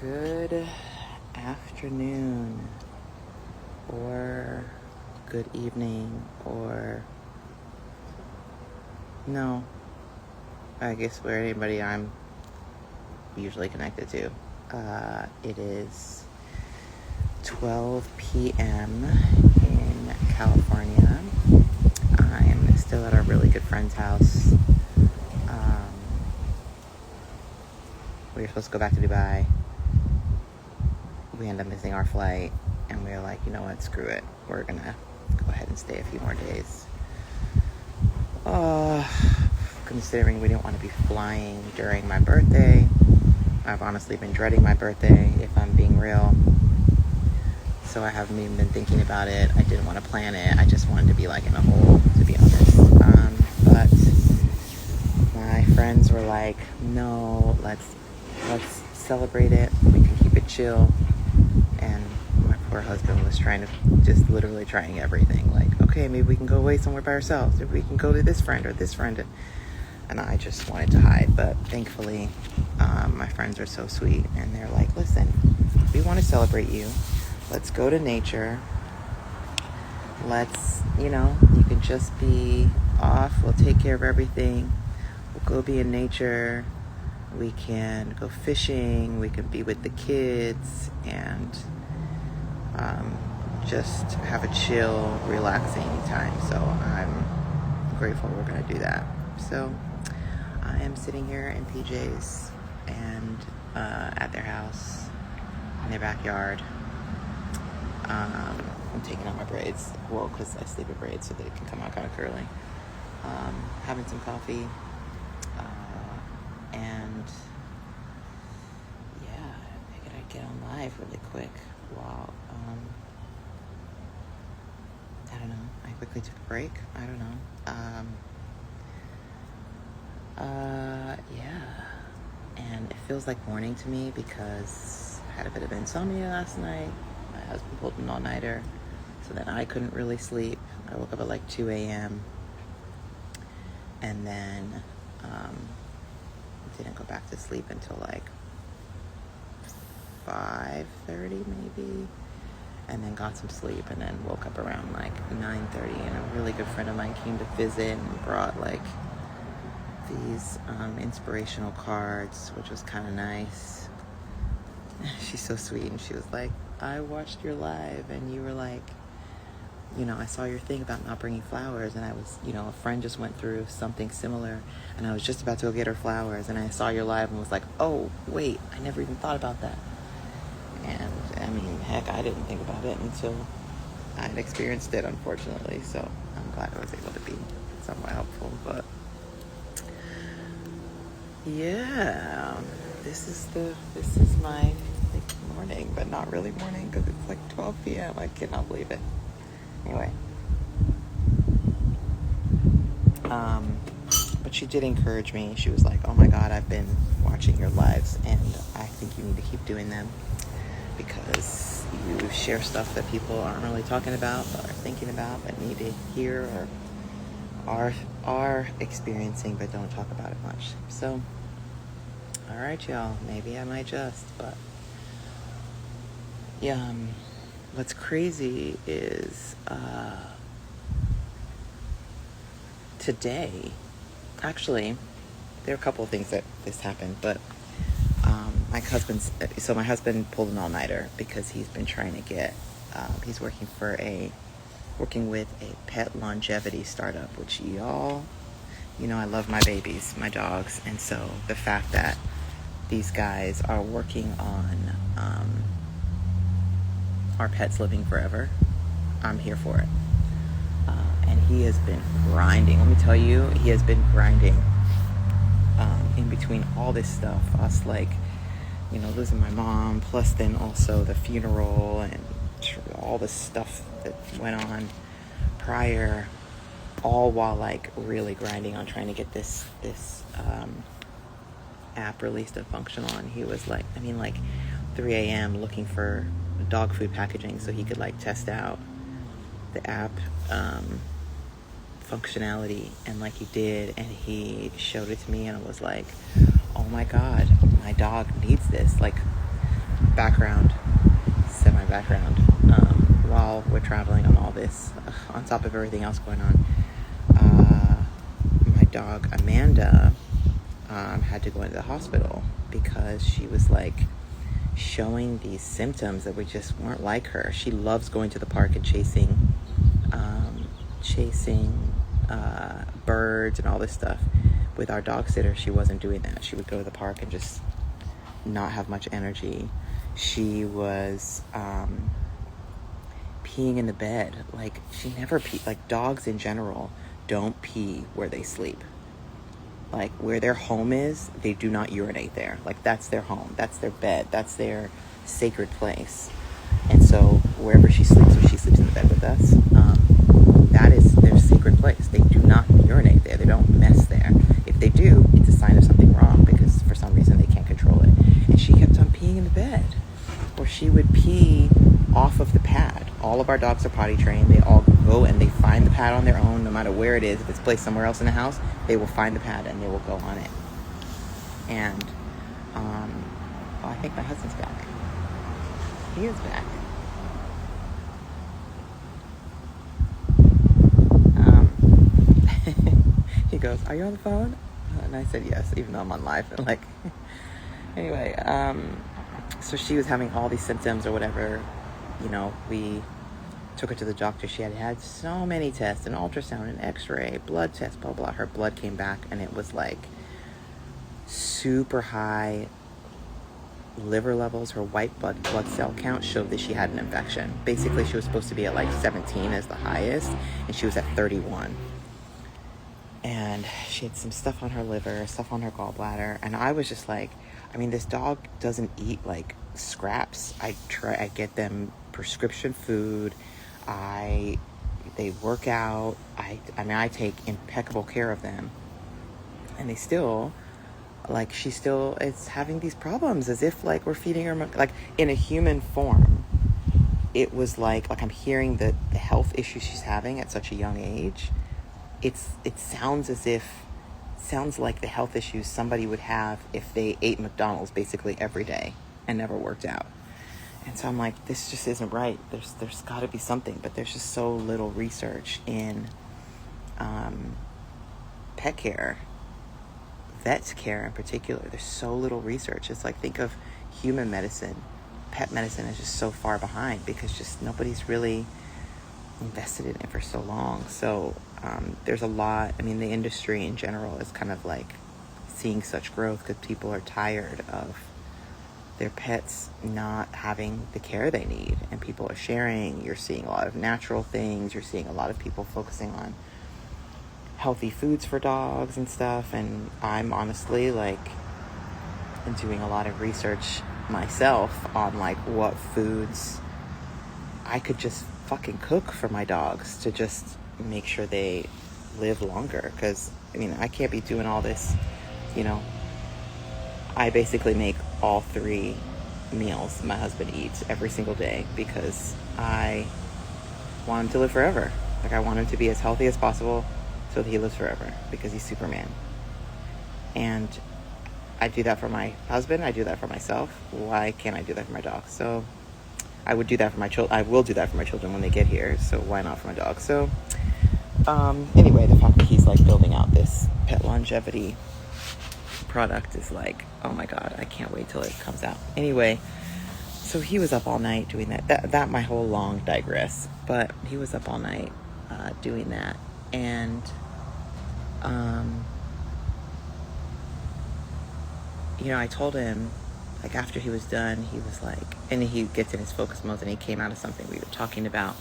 Good afternoon, or good evening, or no, I guess where anybody I'm usually connected to. It is 12 p.m. in California. I'm still at our really good friend's house. We were supposed to go back to Dubai. We ended up missing our flight, and we were like, you know what, screw it. We're gonna go ahead and stay a few more days. Considering we didn't want to be flying during my birthday. I've honestly been dreading my birthday, if I'm being real. So I haven't even been thinking about it. I didn't want to plan it. I just wanted to be like in a hole, to be honest. But my friends were like, no, let's celebrate it. We can keep it chill. And my poor husband was just literally trying everything. Like, okay, maybe we can go away somewhere by ourselves. Maybe we can go to this friend or this friend. And I just wanted to hide. But thankfully, my friends are so sweet. And they're like, listen, we want to celebrate you. Let's go to nature. Let's, you can just be off. We'll take care of everything. We'll go be in nature. We can go fishing. We can be with the kids and just have a chill, relaxing time. So I'm grateful we're going to do that. So I am sitting here in PJs and at their house, in their backyard. I'm taking out my braids. Well, because I sleep with braids so that it can come out kind of curly. Having some coffee. And yeah, I figured I'd get on live really quick while, I don't know, I quickly took a break. I don't know. Yeah. And it feels like morning to me because I had a bit of insomnia last night. My husband pulled an all-nighter, so then I couldn't really sleep. I woke up at like 2 a.m. and then didn't go back to sleep until like 5:30 maybe, and then got some sleep, and then woke up around like 9:30, and a really good friend of mine came to visit and brought like these inspirational cards, which was kind of nice. She's so sweet, and she was like, I watched your live and you were like, I saw your thing about not bringing flowers, and I was, a friend just went through something similar, and I was just about to go get her flowers, and I saw your live and was like, oh, wait, I never even thought about that. And, I mean, heck, I didn't think about it until I had experienced it, unfortunately, so I'm glad I was able to be somewhat helpful, but yeah, this is my morning, but not really morning, because it's like 12 p.m. I cannot believe it. Anyway, but she did encourage me. She was like, oh my God, I've been watching your lives, and I think you need to keep doing them because you share stuff that people aren't really talking about or thinking about but need to hear or are experiencing but don't talk about it much. So, all right, y'all, maybe I might just, but yeah, what's crazy is today, actually, there are a couple of things that this happened, but my husband pulled an all-nighter because he's been trying to get, he's working with a pet longevity startup, which y'all, I love my babies, my dogs, and so the fact that these guys are working on our pets living forever, I'm here for it. And he has been grinding. Let me tell you, he has been grinding in between all this stuff. Us losing my mom, plus then also the funeral and all the stuff that went on prior, all while like really grinding on trying to get this app released and functional. And he was like, 3 a.m. looking for dog food packaging so he could like test out the app functionality, and like he did, and he showed it to me, and I was like, oh my God, my dog needs this. Like, background, semi-background, while we're traveling on all this, on top of everything else going on. My dog Amanda had to go into the hospital because she was like showing these symptoms that we just weren't like her. She loves going to the park and chasing birds and all this stuff. With our dog sitter, she wasn't doing that. She would go to the park and just not have much energy. She was peeing in the bed. Like, she never pee. Like, dogs in general don't pee where they sleep. Like, where their home is, they do not urinate there. Like, that's their home. That's their bed. That's their sacred place. And so wherever she sleeps, if she sleeps in the bed with us, that is their sacred place. They do not urinate there. They don't mess there. If they do, it's a sign of something wrong because for some reason they can't control it. And she kept on peeing in the bed. Or she would pee off of the pad. All of our dogs are potty trained. They all go and they find the pad on their own, no matter where it is. If it's placed somewhere else in the house, they will find the pad and they will go on it. And I think my husband's back. He is back. He goes, "Are you on the phone?" And I said yes, even though I'm on live. And like, anyway, so she was having all these symptoms or whatever. You know, we took her to the doctor. She had had so many tests, an ultrasound, an x-ray, blood test, blah, blah. Her blood came back and it was like super high liver levels. Her white blood cell count showed that she had an infection. Basically, she was supposed to be at like 17 as the highest, and she was at 31. And she had some stuff on her liver, stuff on her gallbladder. And I was just like, I mean, this dog doesn't eat like scraps. I get them prescription food. They work out. I take impeccable care of them. And they still, like, she still is having these problems as if like we're feeding her, like in a human form. It was like I'm hearing the health issues she's having at such a young age. It sounds like the health issues somebody would have if they ate McDonald's basically every day and never worked out. And so I'm like, this just isn't right. There's got to be something, but there's just so little research in pet care, vet care in particular. There's so little research. It's like, think of human medicine. Pet medicine is just so far behind because just nobody's really invested in it for so long. So there's a lot. I mean, the industry in general is kind of like seeing such growth because people are tired of their pets not having the care they need, and people are sharing. You're seeing a lot of natural things. You're seeing a lot of people focusing on healthy foods for dogs and stuff. And I'm honestly like doing a lot of research myself on like what foods I could just fucking cook for my dogs to just make sure they live longer. Because I mean, I can't be doing all this, you know. I basically make all 3 meals my husband eats every single day because I want him to live forever. Like, I want him to be as healthy as possible so that he lives forever because he's Superman. And I do that for my husband. I do that for myself. Why can't I do that for my dog? So I would do that for my children. I will do that for my children when they get here. So why not for my dog? So anyway, the fact that he's like building out this pet longevity product is like, oh my God, I can't wait till it comes out. Anyway, so he was up all night doing that. That my whole long digress, but he was up all night doing that. And you know, I told him, like, after he was done, he was like, and he gets in his focus mode, and he came out of something we were talking about.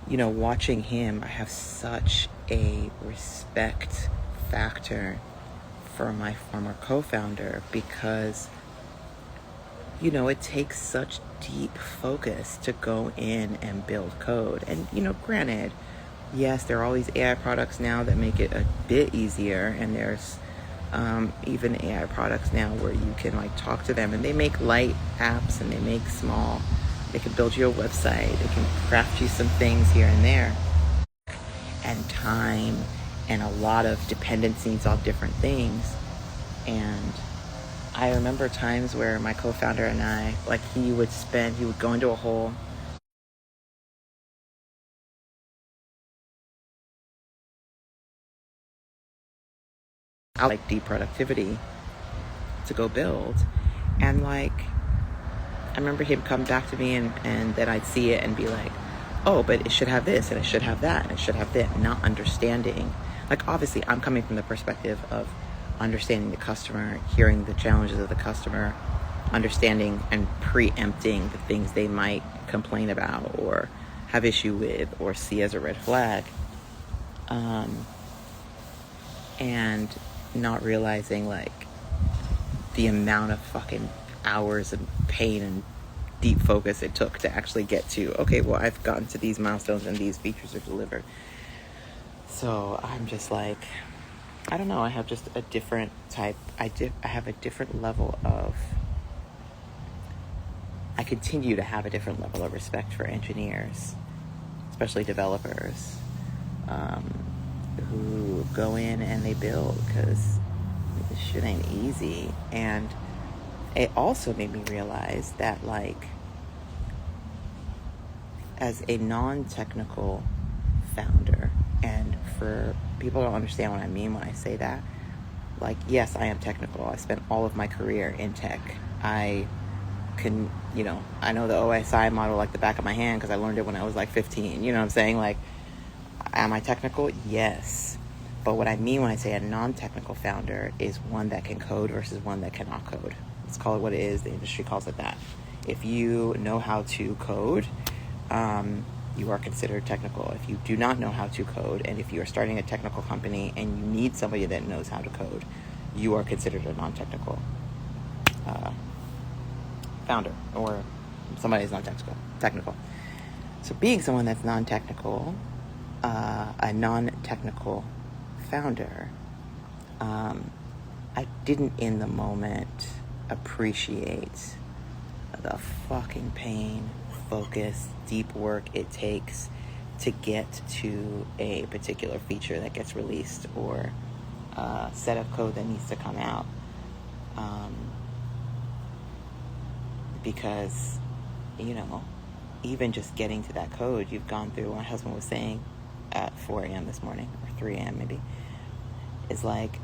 You know, watching him, I have such a respect factor for my former co-founder because, you know, it takes such deep focus to go in and build code. And, you know, granted, yes, there are all these AI products now that make it a bit easier, and there's even AI products now where you can like talk to them and they make light apps and they can build you a website, they can craft you some things here and there, and time and a lot of dependencies on different things. And I remember times where my co-founder and I, like, he would go into a hole, out like deep productivity to go build. And like, I remember him come back to me and then I'd see it and be like, oh, but it should have this and it should have that and it should have that, not understanding. Like, obviously I'm coming from the perspective of understanding the customer, hearing the challenges of the customer, understanding and preempting the things they might complain about or have issue with or see as a red flag. And not realizing like the amount of fucking hours of pain and deep focus it took to actually get to, okay, well, I've gotten to these milestones and these features are delivered. So I'm just like, I don't know, I have just a different type, I have a different level of, I continue to have a different level of respect for engineers, especially developers, who go in and they build, because this shit ain't easy. And it also made me realize that, like, as a non-technical founder, and for people don't understand what I mean when I say that, like, yes, I am technical. I spent all of my career in tech. I can, I know the OSI model like the back of my hand because I learned it when I was like 15. You know what I'm saying? Like, am I technical? Yes. But what I mean when I say a non-technical founder is one that can code versus one that cannot code. Let's call it what it is. The industry calls it that. If you know how to code, you are considered technical. If you do not know how to code, and if you are starting a technical company and you need somebody that knows how to code, you are considered a non-technical founder, or somebody who's non-technical. So being someone that's non-technical, a non-technical founder, I didn't in the moment appreciate the fucking pain, focus, deep work it takes to get to a particular feature that gets released or a set of code that needs to come out. Because, even just getting to that code, you've gone through, my husband was saying at 4 a.m. this morning, or 3 a.m. maybe, is like,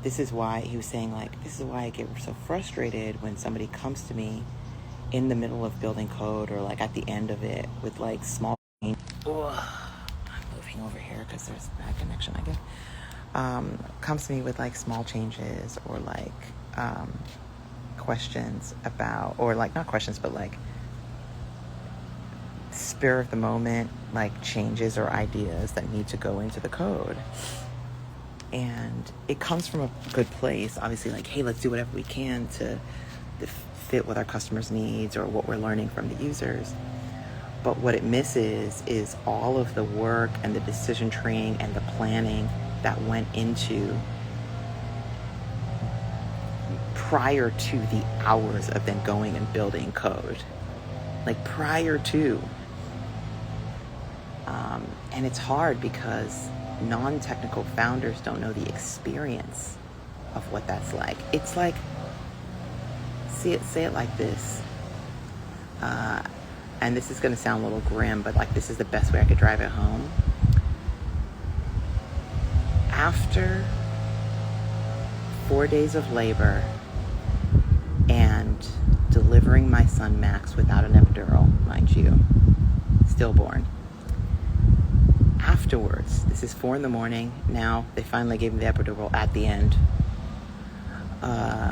this is why, he was saying, like, this is why I get so frustrated when somebody comes to me in the middle of building code, or like at the end of it, with like small change. I'm moving over here because there's bad connection, I guess. Comes to me with like small changes, or like questions about, or like not questions, but like spur of the moment, like changes or ideas that need to go into the code. And it comes from a good place, obviously, like, hey, let's do whatever we can to fit with our customers' needs or what we're learning from the users. But what it misses is all of the work and the decision treeing and the planning that went into prior to the hours of them going and building code. Like, prior to. And it's hard because non-technical founders don't know the experience of what that's like. It's like, say it like this, and this is going to sound a little grim, but like, this is the best way I could drive it home. After 4 days of labor and delivering my son Max without an epidural, mind you, stillborn. Afterwards, this is 4 a.m. now, they finally gave me the epidural at the end.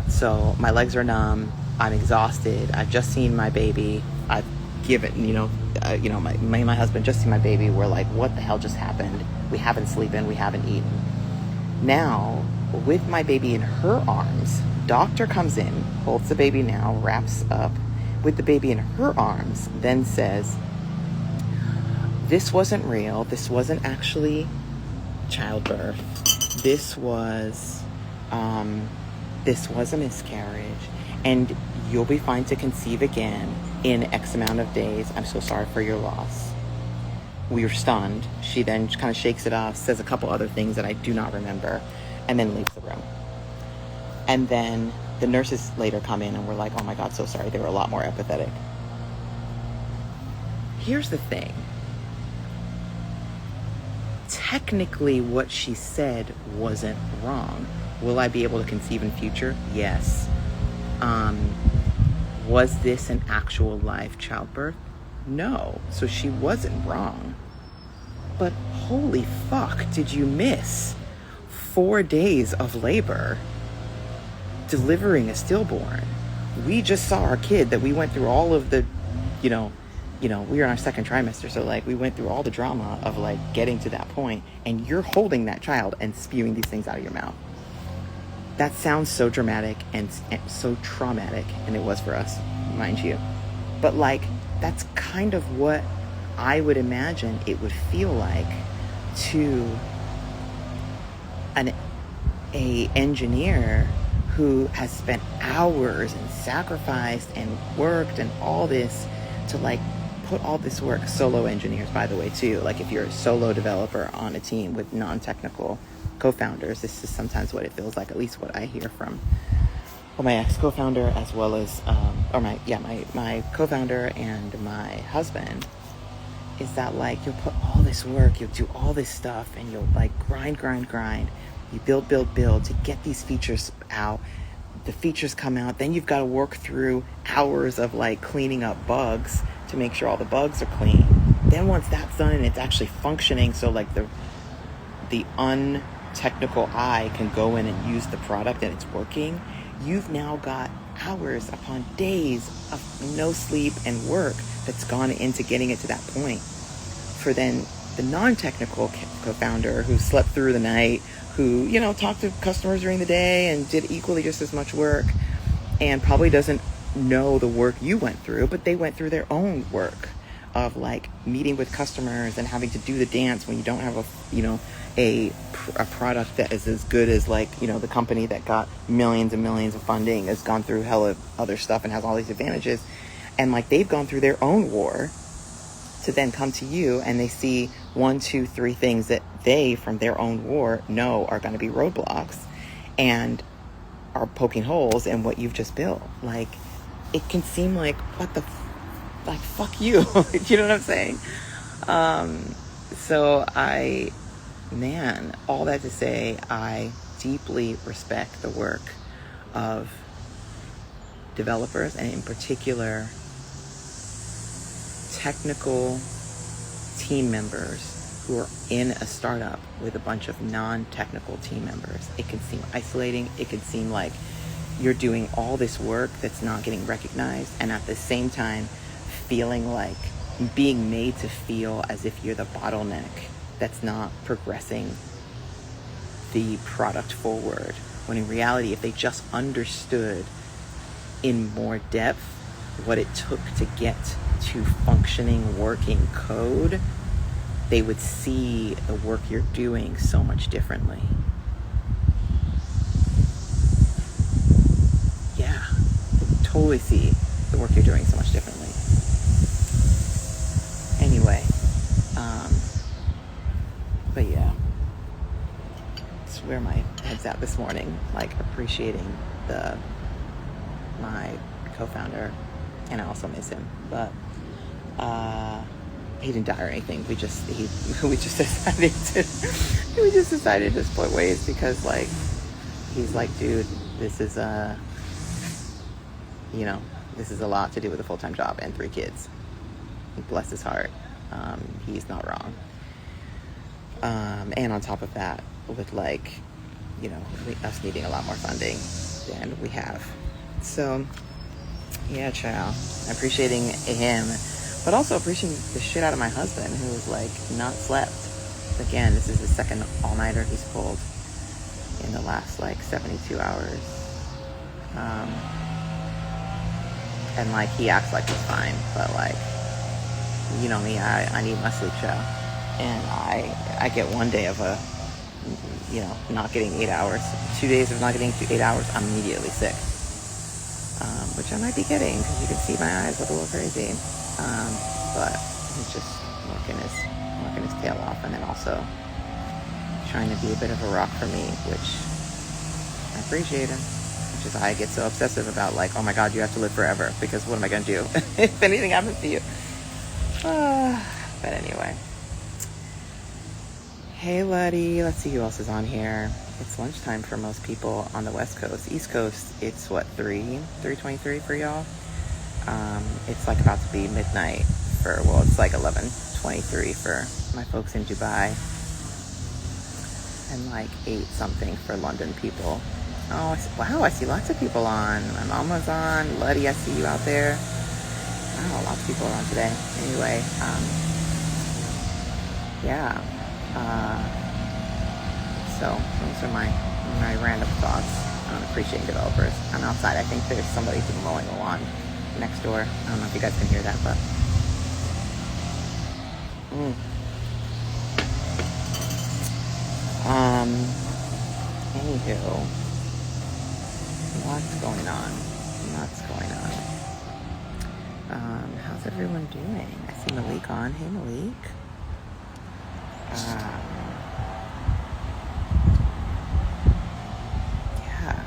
So my legs are numb. I'm exhausted. I've just seen my baby. I've given, my husband just seen my baby. We're like, what the hell just happened? We haven't sleeping. We haven't eaten. Now, with my baby in her arms, doctor comes in, holds the baby now, wraps up with the baby in her arms, then says, this wasn't real. This wasn't actually childbirth. This was a miscarriage, and you'll be fine to conceive again in X amount of days. I'm so sorry for your loss. We were stunned. She then kind of shakes it off, says a couple other things that I do not remember, and then leaves the room. And then the nurses later come in and we're like, oh my God, so sorry. They were a lot more empathetic. Here's the thing. Technically, what she said wasn't wrong. Will I be able to conceive in future? Yes. Was this an actual live childbirth? No. So she wasn't wrong. But holy fuck, did you miss 4 days of labor delivering a stillborn? We just saw our kid that we went through all of the, we were in our second trimester, so like we went through all the drama of like getting to that point, and you're holding that child and spewing these things out of your mouth. That sounds so dramatic and so traumatic, and it was for us, mind you. But like, that's kind of what I would imagine it would feel like to a engineer who has spent hours and sacrificed and worked and all this to like put all this work. Solo engineers, by the way, too. Like if you're a solo developer on a team with non-technical co-founders, this is sometimes what it feels like, at least what I hear from my ex-co-founder, as well as my co-founder and my husband, is that like you'll put all this work, you'll do all this stuff, and you'll like grind, you build to get these features out. The features come out, then you've got to work through hours of like cleaning up bugs to make sure all the bugs are clean. Then once that's done and it's actually functioning, so like the untechnical eye can go in and use the product and it's working, you've now got hours upon days of no sleep and work that's gone into getting it to that point. For then the non-technical co-founder who slept through the night, who, talked to customers during the day and did equally just as much work, and probably doesn't know the work you went through, but they went through their own work of like meeting with customers and having to do the dance when you don't have a product that is as good as like, the company that got millions and millions of funding has gone through hella other stuff and has all these advantages. And like they've gone through their own war to then come to you, and they see 1, 2, 3 things that they, from their own war, know are going to be roadblocks and are poking holes in what you've just built. Like, it can seem like, like, fuck you. You know what I'm saying? So all that to say, I deeply respect the work of developers, and in particular, technical team members who are in a startup with a bunch of non-technical team members. It can seem isolating. It can seem like you're doing all this work that's not getting recognized, and at the same time feeling like being made to feel as if you're the bottleneck that's not progressing the product forward, when in reality, if they just understood in more depth what it took to get to functioning, working code, they would see the work you're doing so much differently. Yeah, totally see the work you're doing so much differently. Anyway, but yeah, it's where my head's at this morning, like appreciating my co-founder, and I also miss him, but he didn't die or anything. We just decided to split ways because like he's like, dude, this is a lot to do with a full-time job and 3 kids. Bless his heart. He's not wrong. And on top of that, with like, us needing a lot more funding than we have. So yeah, child. Appreciating him, but also appreciating the shit out of my husband, who was like not slept. Again, this is the second all-nighter he's pulled in the last like 72 hours. And like he acts like he's fine, but like, you know me, I need my sleep show, and I get 1 day of not getting 8 hours. 2 days of not getting 8 hours, I'm immediately sick. Which I might be getting, because you can see my eyes look a little crazy. But he's just working his tail off, and then also trying to be a bit of a rock for me, which I appreciate him. which is why I get so obsessive about like, oh my God, you have to live forever, because what am I going to do if anything happens to you? But anyway. Hey, Letty. Let's see who else is on here. It's lunchtime for most people on the West Coast. East Coast, it's what, 3:23 for y'all? It's like about to be midnight for, well, it's like 11:23 for my folks in Dubai. And like 8 something for London people. Oh, wow, I see lots of people on. My mama's on. Letty, I see you out there. Wow, lots of people are on today. Anyway, yeah. So those are my random thoughts on appreciating developers. I'm outside. I think there's somebody mowing the lawn next door. I don't know if you guys can hear that, but anywho, what's going on? How's everyone doing? I see Malik on. Hey, Malik. Yeah.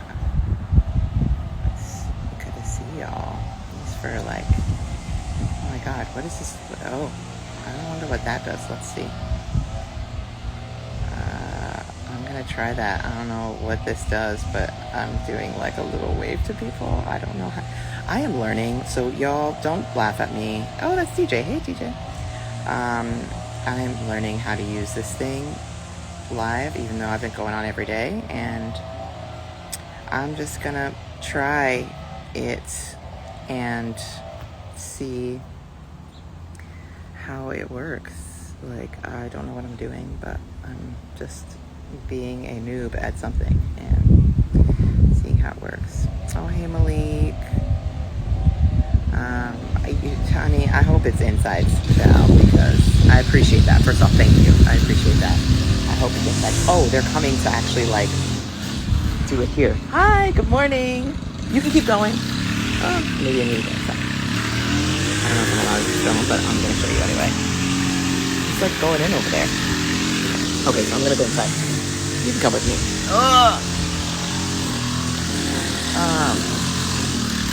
It's good to see y'all. Thanks for like, oh my God, what is this? Oh, I don't wonder what that does. Let's see. I'm gonna try that. I don't know what this does, but I'm doing like a little wave to people. I don't know how. I am learning, so y'all don't laugh at me. Oh, that's DJ. Hey, DJ. I'm learning how to use this thing live, even though I've been going on every day, and I'm just gonna try it and see how it works. Like, I don't know what I'm doing, but I'm just being a noob at something and seeing how it works. Oh, hey, Malik. Honey, I hope it's inside now, because I appreciate that. First off, thank you. I appreciate that. I hope it's inside. Oh, they're coming to actually like do it here. Hi, good morning. You can keep going. Maybe I need to go inside. I don't know if I'm allowed to film, but I'm going to show you anyway. It's like going in over there. Okay, so I'm going to go inside. You can come with me.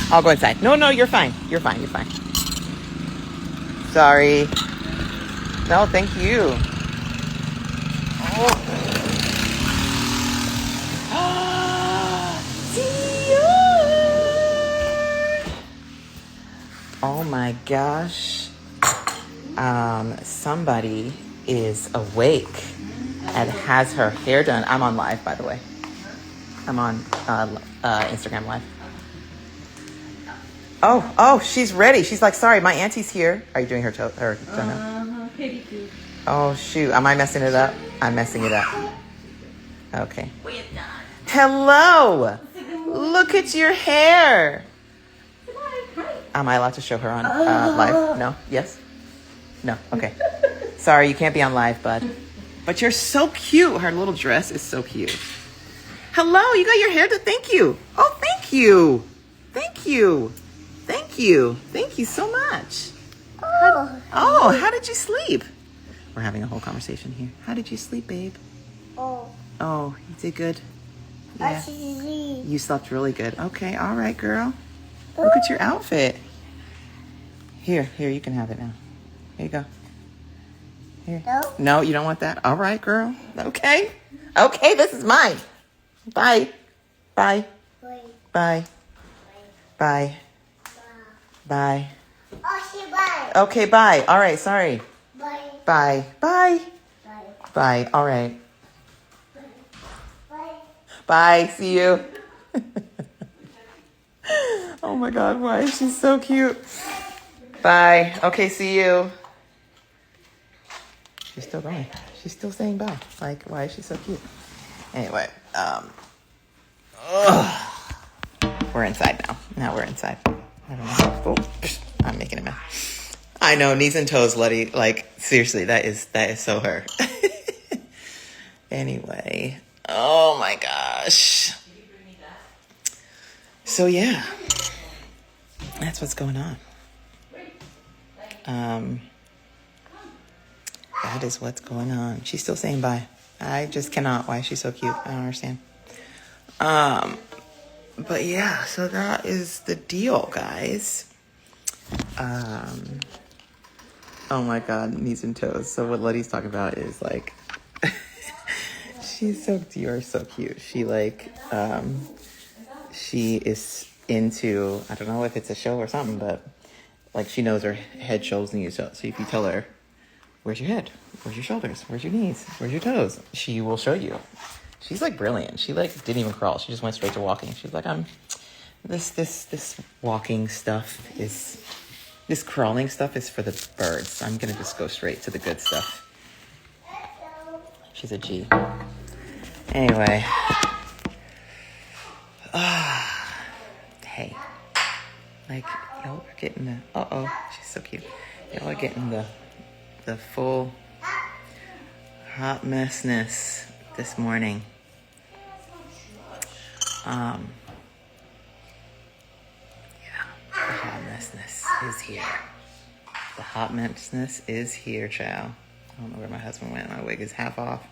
I'll go inside. No, you're fine. You're fine. Sorry. No, thank you. Oh my gosh. Somebody is awake and has her hair done. I'm on live, by the way. I'm on Instagram live. Oh, she's ready. She's like, sorry, my auntie's here. Are you doing her toenail? Pedicure. Oh, shoot. Am I messing it up? I'm messing it up. Okay. Hello. Look at your hair. Am I allowed to show her on live? No? Yes? No? Okay. Sorry, you can't be on live, bud. But you're so cute. Her little dress is so cute. Hello, you got your hair done? Thank you. Oh, thank you. Thank you. Thank you. Thank you so much. Oh, how did you sleep? We're having a whole conversation here. How did you sleep, babe? Oh, you did good? Yeah. You slept really good. Okay, all right, girl. Look at your outfit. Here, you can have it now. Here you go. Here. No, you don't want that? All right, girl. Okay, this is mine. Bye. Bye. Bye. Bye. Bye. Bye. Okay, bye. All right, sorry. Bye. Bye. Bye. Bye. All right. Bye. See you. Oh my God, why is she so cute? Bye. Okay, see you. She's still going. She's still saying bye. Like, why is she so cute? Anyway, we're inside now. Now we're inside. I don't know. Oh, I'm making a mess. I know, knees and toes, Letty. Like, seriously, that is so her. Anyway, oh my gosh. So yeah, that's what's going on. That is what's going on. She's still saying bye. I just cannot. Why is she so cute? I don't understand. But yeah, so that is the deal, guys. Oh my God, knees and toes. So what Letty's talking about is like, you are so cute. She is into, I don't know if it's a show or something, but like she knows her head, shoulders, knees. So if you tell her, where's your head? Where's your shoulders? Where's your knees? Where's your toes? She will show you. She's like brilliant. She like didn't even crawl. She just went straight to walking. She's like, this walking stuff is, this crawling stuff is for the birds. I'm going to just go straight to the good stuff. She's a G. Anyway. Hey. Like, y'all are getting the, she's so cute. Y'all are getting the full hot messness this morning. Yeah, the hot messness is here. The hot messness is here, child. I don't know where my husband went. My wig is half off.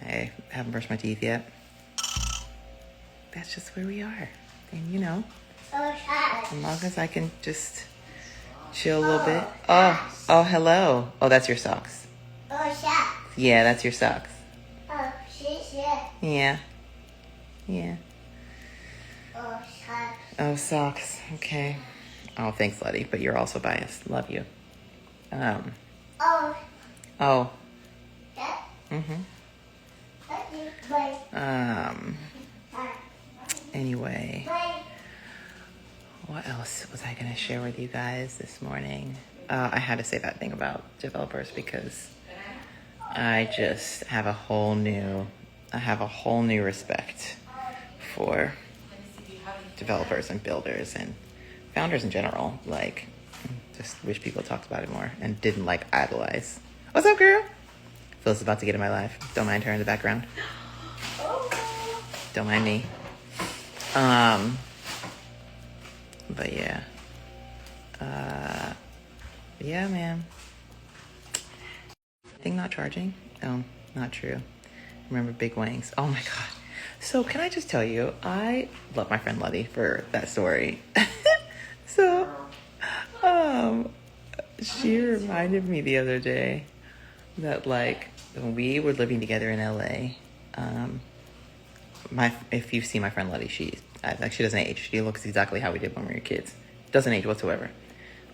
I haven't brushed my teeth yet. That's just where we are. And you know, as long as I can just chill a little bit. Oh, hello. Oh, that's your socks. Yeah, that's your socks. Yeah. Oh, socks. Okay. Oh, thanks, Letty. But you're also biased. Love you. Oh. Anyway. What else was I going to share with you guys this morning? I had to say that thing about developers because I just have a whole new respect for developers and builders and founders in general. Like, just wish people talked about it more and didn't like idolize. What's up, girl? Phil's about to get in my life. Don't mind her in the background. Don't mind me. But yeah. Yeah, man. Thing not charging? Oh, not true. Remember Big Wings. Oh my God. So can I just tell you, I love my friend Letty for that story. So, she reminded me the other day that like when we were living together in LA, if you've seen my friend Letty, she doesn't age. She looks exactly how we did when we were kids. Doesn't age whatsoever.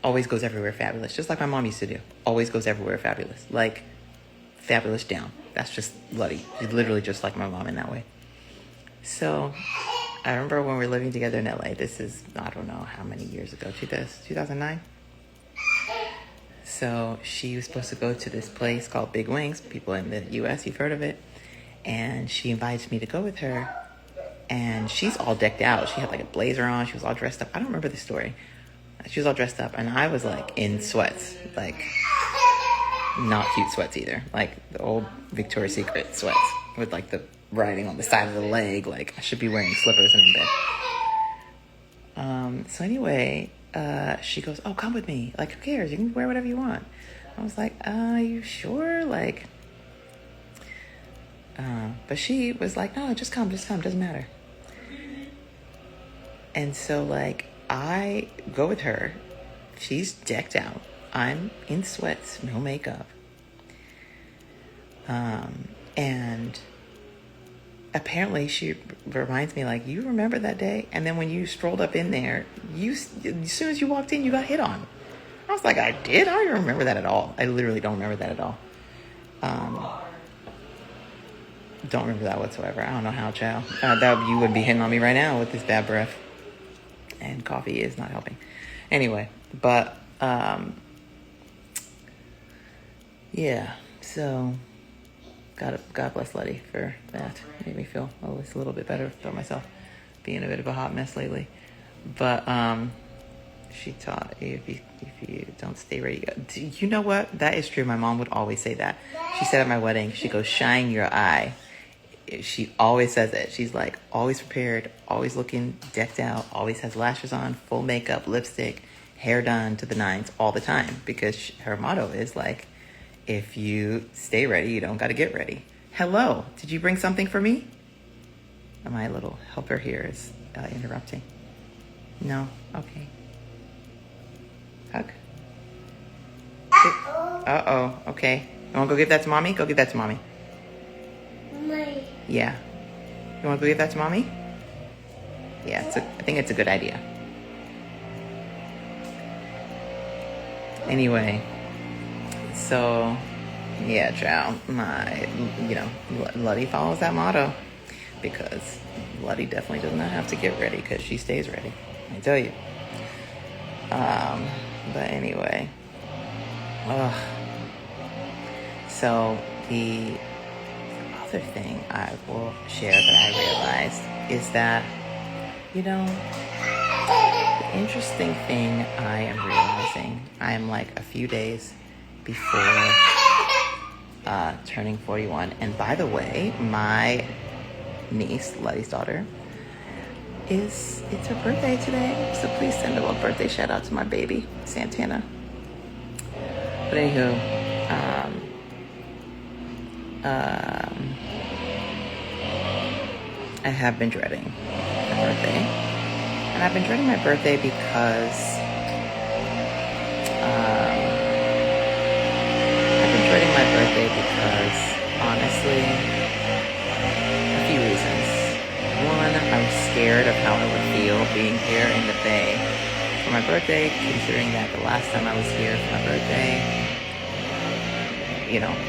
Always goes everywhere fabulous. Just like my mom used to do. Always goes everywhere fabulous. Like, fabulous down. That's just Letty. She's literally just like my mom in that way. So, I remember when we were living together in LA. This is, I don't know how many years ago. 2009? So, she was supposed to go to this place called Big Wings. People in the U.S., you've heard of it. And she invites me to go with her. And she's all decked out. She had like a blazer on. She was all dressed up. I don't remember the story. She was all dressed up. And I was like in sweats. Like, not cute sweats either. Like the old Victoria's Secret sweats. With like the writing on the side of the leg. Like I should be wearing slippers and in bed. So anyway, she goes, oh, come with me. Like, who cares? You can wear whatever you want. I was like, you sure? Like, but she was like, no, just come, doesn't matter. And so, like, I go with her. She's decked out. I'm in sweats, no makeup. And apparently she reminds me, like, you remember that day? And then when you strolled up in there, as soon as you walked in, you got hit on. I was like, I did? I don't even remember that at all. I literally don't remember that at all. Don't remember that whatsoever. I don't know how, child. You would be hitting on me right now with this bad breath. And coffee is not helping. Anyway, but, yeah. So, God bless Letty for that. Made me feel at least a little bit better about myself. Being a bit of a hot mess lately. But, she taught, if you don't stay ready. You know what? That is true. My mom would always say that. She said at my wedding, she goes, shine your eye. She always says it. She's like always prepared, always looking decked out, always has lashes on, full makeup, lipstick, hair done to the nines all the time. Because her motto is like, if you stay ready, you don't got to get ready. Hello, did you bring something for me? My little helper here is interrupting. No? Okay. Hug. Uh-oh. Okay. You want to go give that to mommy? Go give that to mommy. Yeah. You want to go give that to mommy? Yeah, I think it's a good idea. Anyway, so yeah, child, Luddy follows that motto because Luddy definitely does not have to get ready because she stays ready. I tell you. But anyway, so the other thing I will share that I realized is that, the interesting thing I am realizing, I am like a few days before turning 41. And by the way, my niece, Luddy's daughter, it's her birthday today. So please send a little birthday shout out to my baby, Santana. But anywho, I have been dreading my birthday. And I've been dreading my birthday because honestly, a few reasons. One, I was scared of how I would feel being here in the Bay for my birthday, considering that the last time I was here for my birthday,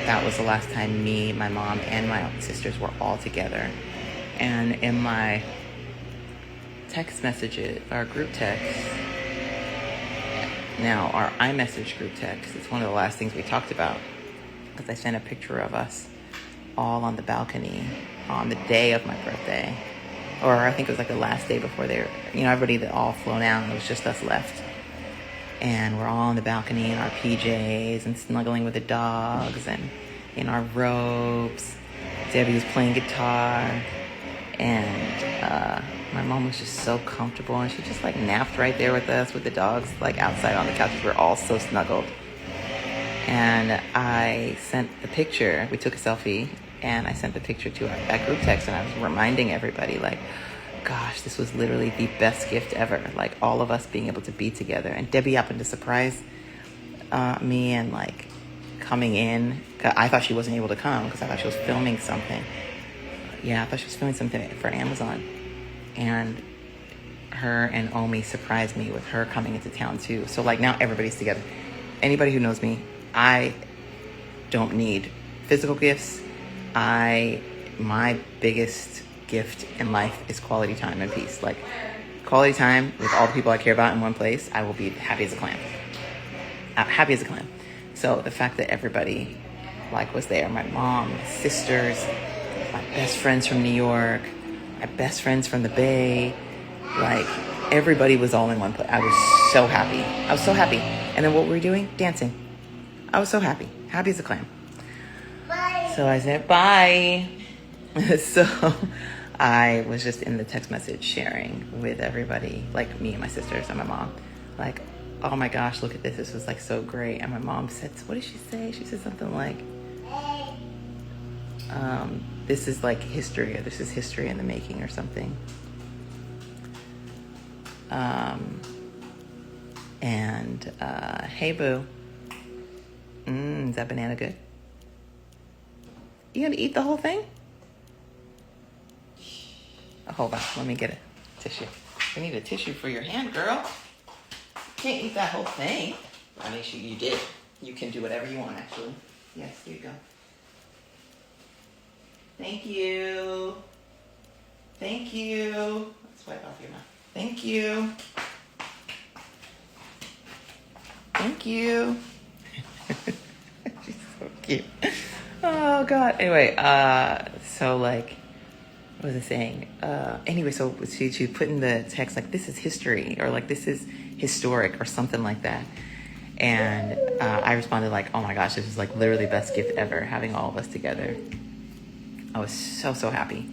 that was the last time me, my mom, and my sisters were all together. And in my text messages, our group text, now our iMessage group text, it's one of the last things we talked about, because I sent a picture of us all on the balcony on the day of my birthday, or I think it was like the last day before everybody had all flown out and it was just us left. And we're all on the balcony in our PJs and snuggling with the dogs and in our robes. Debbie was playing guitar, and my mom was just so comfortable, and she just like napped right there with us with the dogs like outside on the couches. We're all so snuggled. And I sent the picture. We took a selfie, and I sent the picture to that group text, and I was reminding everybody, like, gosh, this was literally the best gift ever. Like, all of us being able to be together. And Debbie happened to surprise me and, like, coming in. I thought she wasn't able to come because I thought she was filming something. Yeah, I thought she was filming something for Amazon. And her and Omi surprised me with her coming into town, too. So, like, now everybody's together. Anybody who knows me, I don't need physical gifts. My biggest gift in life is quality time and peace. Like, quality time with all the people I care about in one place, I will be happy as a clam. Happy as a clam. So the fact that everybody, like, was there, my mom, my sisters, my best friends from New York, my best friends from the Bay, like, everybody was all in one place. I was so happy. And then what were we doing? Dancing. I was so happy as a clam. Bye. So I said, bye. So I was just in the text message sharing with everybody, like me and my sisters and my mom, like, oh my gosh, look at this. This was like so great. And my mom said, what did she say? She said something like, this is like history, or this is history in the making, or something. Hey boo. Is that banana good? You gonna eat the whole thing? Oh, hold on, let me get a tissue. We need a tissue for your hand, girl. You can't eat that whole thing. I mean, you did. You can do whatever you want, actually. Yes, here you go. Thank you. Thank you. Let's wipe off your mouth. Thank you. Thank you. She's so cute. Oh, God. Anyway, so, like, what was I saying? Anyway, so she put in the text, like, this is history, or, like, this is historic, or something like that. And I responded, like, oh, my gosh, this is, like, literally the best gift ever, having all of us together. I was so, so happy.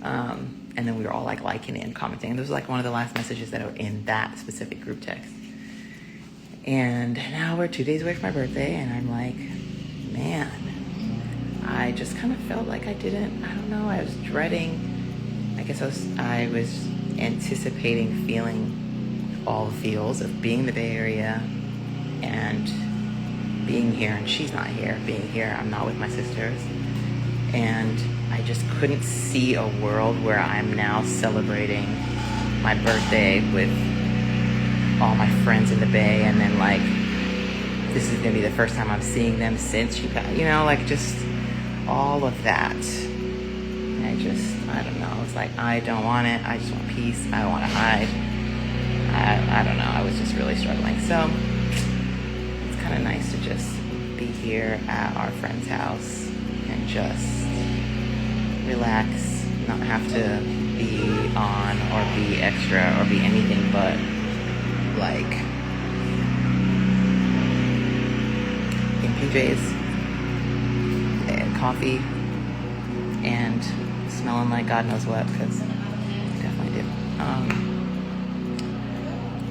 And then we were all, like, liking it and commenting. And this was, like, one of the last messages that were in that specific group text. And now we're 2 days away from my birthday, and I'm like, man, I just kind of felt like I don't know, I was dreading. I guess I was anticipating feeling all the feels of being in the Bay Area and being here, and she's not here, being here, I'm not with my sisters. And I just couldn't see a world where I'm now celebrating my birthday with all my friends in the Bay, and then like, this is gonna be the first time I'm seeing them since she passed, you know, like just all of that. I don't know, it's like, I don't want it, I just want peace, I don't want to hide. I don't know, I was just really struggling. So it's kind of nice to just be here at our friend's house and just relax, not have to be on or be extra or be anything but like in PJs and coffee and smelling like God knows what, because I definitely do.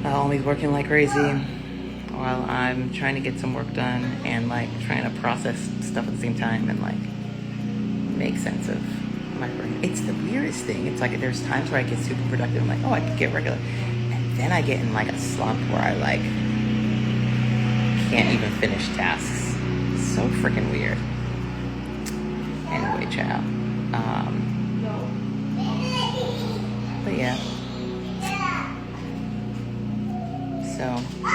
Always working like crazy while I'm trying to get some work done and like trying to process stuff at the same time and like make sense of my brain. It's the weirdest thing. It's like there's times where I get super productive. I'm like, oh, I can get regular. And then I get in like a slump where I like can't even finish tasks. So freaking weird. Anyway, child. But yeah. So, I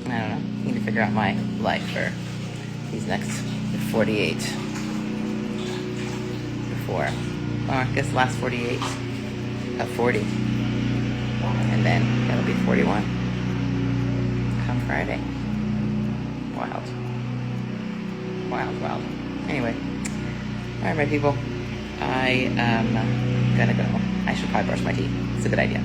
don't know. I need to figure out my life for these next 48. Before, or I guess last 48 of 40. And then it'll be 41 come Friday. Wild. Wild. Anyway. Alright, my people. I am gonna go. I should probably brush my teeth. It's a good idea.